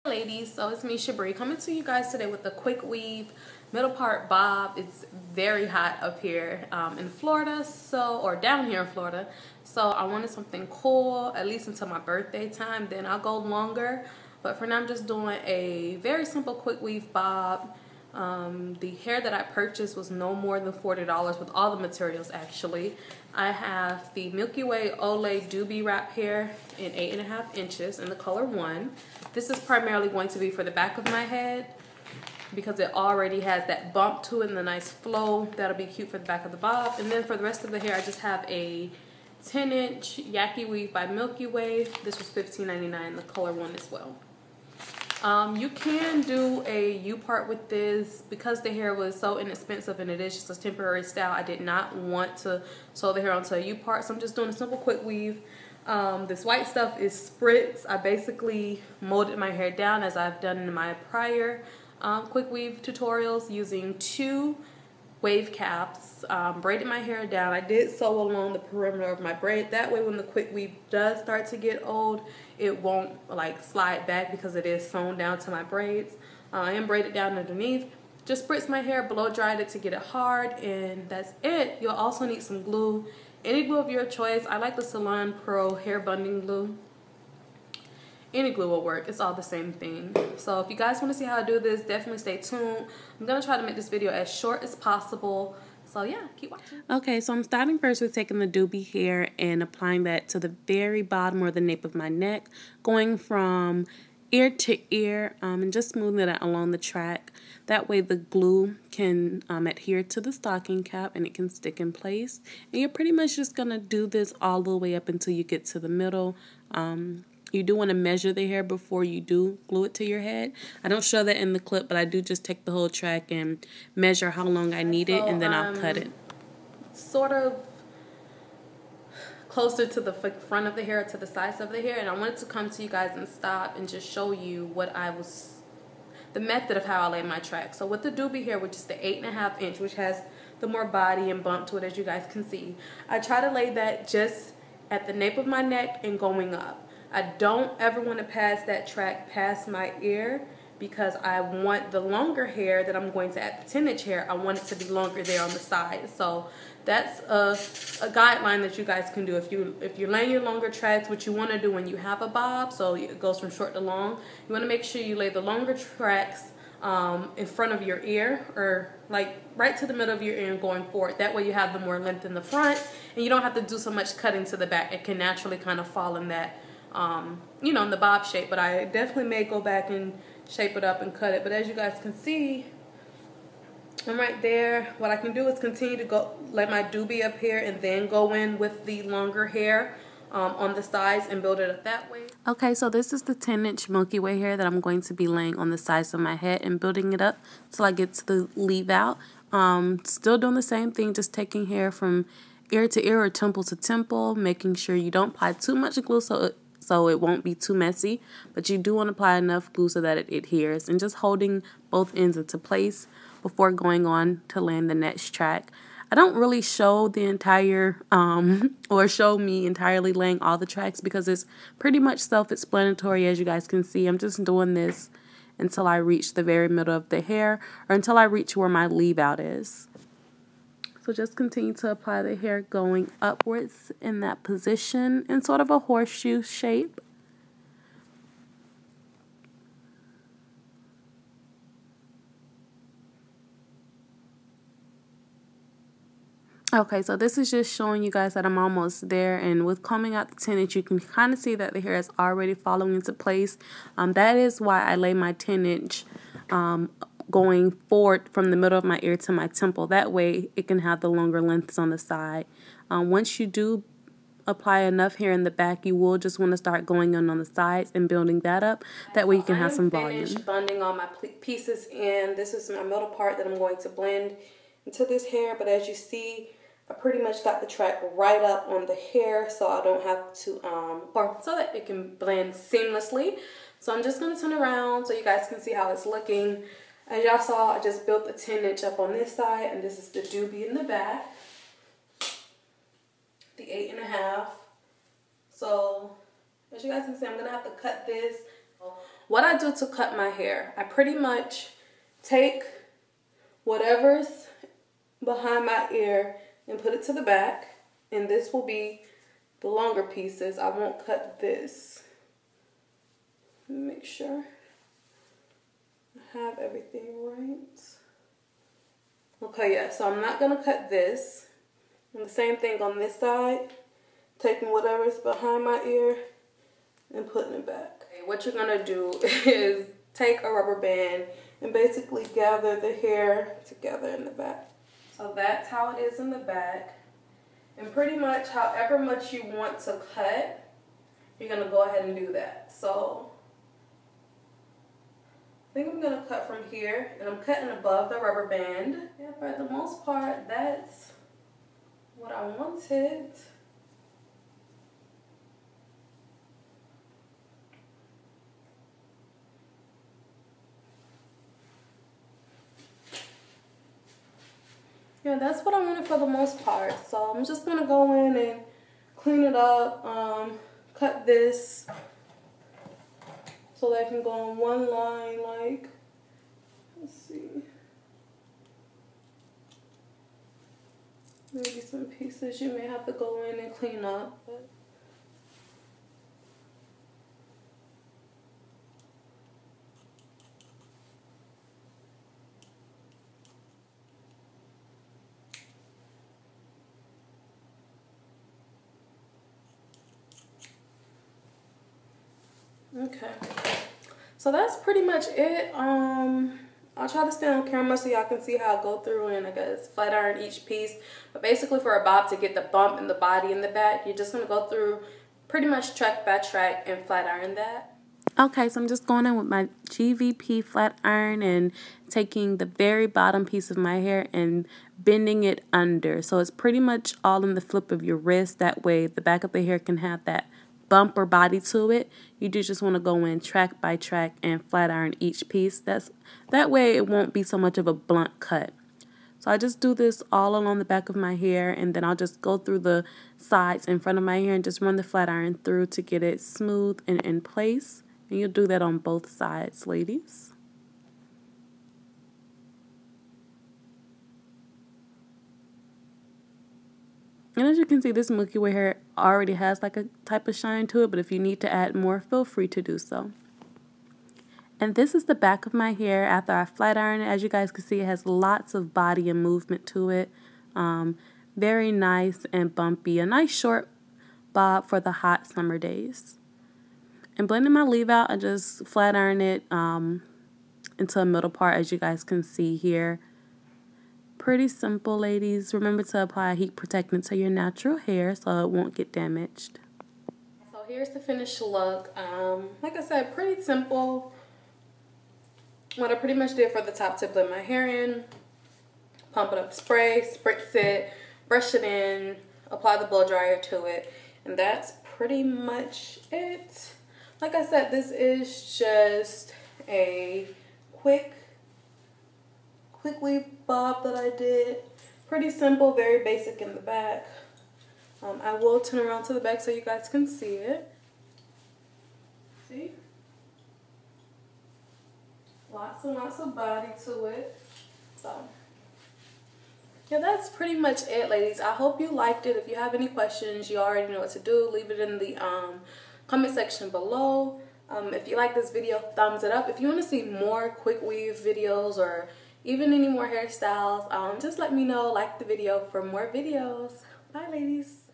Ladies, so it's me Shabri coming to you guys today with the Quickweave middle part bob. It's very hot up here in Florida, or down here in Florida, so I wanted something cool at least until my birthday time. Then I'll go longer, but for now I'm just doing a very simple Quickweave bob. The hair that I purchased was no more than $40 with all the materials. Actually, I have the Milky Way Olay Doobie Wrap hair in 8.5 inches in the color 1. This is primarily going to be for the back of my head because it already has that bump to it and the nice flow. That'll be cute for the back of the bob. And then for the rest of the hair, I just have a 10-inch Yaki Weave by Milky Way. This was $15.99 in the color 1 as well. You can do a U-part with this because the hair was so inexpensive and it is just a temporary style. I did not want to sew the hair onto a U-part, so I'm just doing a simple quick weave. This white stuff is spritz. I basically molded my hair down as I've done in my prior quick weave tutorials using 2 wave caps, braided my hair down. I did sew along the perimeter of my braid. That way when the quick weave does start to get old, it won't like slide back because it is sewn down to my braids. I am braided down underneath. Just spritz my hair, blow dried it to get it hard, and that's it. You'll also need some glue. Any glue of your choice. I like the Salon Pro hair bonding glue. Any glue will work. It's all the same thing. So if you guys want to see how I do this, definitely stay tuned. I'm going to try to make this video as short as possible. So yeah, keep watching. Okay, so I'm starting first with taking the doobie hair and applying that to the very bottom or the nape of my neck, going from ear to ear and just smoothing it along the track. That way the glue can adhere to the stocking cap and it can stick in place. And you're pretty much just going to do this all the way up until you get to the middle. You do want to measure the hair before you do glue it to your head. I don't show that in the clip, but I do just take the whole track and measure how long I need it, and then I'll cut it. Sort of closer to the front of the hair, to the sides of the hair, and I wanted to come to you guys and stop and just show you the method of how I lay my track. So with the doobie hair, which is the 8.5 inch, which has the more body and bump to it, as you guys can see, I try to lay that just at the nape of my neck and going up. I don't ever want to pass that track past my ear because I want the longer hair that I'm going to add, the 10-inch hair, I want it to be longer there on the side. So that's a guideline that you guys can do. If you're laying your longer tracks, what you want to do when you have a bob, so it goes from short to long, you want to make sure you lay the longer tracks in front of your ear, or like right to the middle of your ear and going forward. That way you have the more length in the front and you don't have to do so much cutting to the back. It can naturally kind of fall in that you know, in the bob shape, but I definitely may go back and shape it up and cut it. But as you guys can see, I'm right there. What I can do is continue to let my doobie up here and then go in with the longer hair on the sides and build it up that way. Okay, so this is the 10-inch Milky Way hair that I'm going to be laying on the sides of my head and building it up till I get to the leave out. Still doing the same thing, just taking hair from ear to ear or temple to temple, making sure you don't apply too much glue so it won't be too messy, but you do want to apply enough glue so that it adheres, and just holding both ends into place before going on to land the next track. I don't really show the entire or show me entirely laying all the tracks because it's pretty much self-explanatory. As you guys can see, I'm just doing this until I reach the very middle of the hair, or until I reach where my leave out is. So just continue to apply the hair going upwards in that position in sort of a horseshoe shape. Okay, so this is just showing you guys that I'm almost there, and with combing out the 10-inch, you can kind of see that the hair is already falling into place. That is why I lay my 10-inch going forward from the middle of my ear to my temple. That way it can have the longer lengths on the side. Once you do apply enough hair in the back, you will just want to start going on the sides and building that up. That way you can have some volume. I finished bunding all my pieces in. This is my middle part that I'm going to blend into this hair, but as you see, I pretty much got the track right up on the hair so I don't have to, or so that it can blend seamlessly. So I'm just going to turn around so you guys can see how it's looking. As y'all saw, I just built the 10-inch up on this side, and this is the doobie in the back, the 8.5. So as you guys can see, I'm going to have to cut this. what I do to cut my hair, I pretty much take whatever's behind my ear and put it to the back. And this will be the longer pieces. I won't cut this. Let me make sure I have everything right. Okay, yeah, so I'm not going to cut this. And the same thing on this side. Taking whatever's behind my ear and putting it back. Okay, what you're going to do is take a rubber band and basically gather the hair together in the back. So that's how it is in the back. And pretty much however much you want to cut, you're going to go ahead and do that. So I think I'm going to cut from here, and I'm cutting above the rubber band. Yeah, for the most part, that's what I wanted. Yeah, that's what I wanted for the most part. So I'm just going to go in and clean it up, cut this so that I can go on one line, like, let's see, maybe some pieces you may have to go in and clean up. But okay, so that's pretty much it. I'll try to stay on camera so y'all can see how I go through and I guess flat iron each piece. But basically for a bob to get the bump in the body in the back, you're just going to go through pretty much track by track and flat iron that. Okay, so I'm just going in with my GVP flat iron and taking the very bottom piece of my hair and bending it under. So it's pretty much all in the flip of your wrist. That way the back of the hair can have that bump or body to it. You do just want to go in track by track and flat iron each piece. That way it won't be so much of a blunt cut. So I just do this all along the back of my hair, and then I'll just go through the sides in front of my hair and just run the flat iron through to get it smooth and in place. And you'll do that on both sides, ladies. And as you can see, this Milky Way hair already has like a type of shine to it, but if you need to add more, feel free to do so. And this is the back of my hair after I flat iron it. As you guys can see, it has lots of body and movement to it. Very nice and bumpy. A nice short bob for the hot summer days. And blending my leave out, I just flat iron it into a middle part, as you guys can see here. Pretty simple, ladies. Remember to apply heat protectant to your natural hair so it won't get damaged. So here's the finished look. Like I said, pretty simple. What I pretty much did for the top to blend my hair in, pump it up spray, spritz it, brush it in, apply the blow dryer to it, and that's pretty much it. Like I said, this is just a Quickweave Bob that I did. Pretty simple, very basic in the back. I will turn around to the back so you guys can see it. See? Lots and lots of body to it. So, yeah, that's pretty much it, ladies. I hope you liked it. If you have any questions, you already know what to do. Leave it in the comment section below. If you like this video, thumbs it up. If you want to see more quick weave videos or even any more hairstyles, just let me know. Like the video for more videos. Bye, ladies.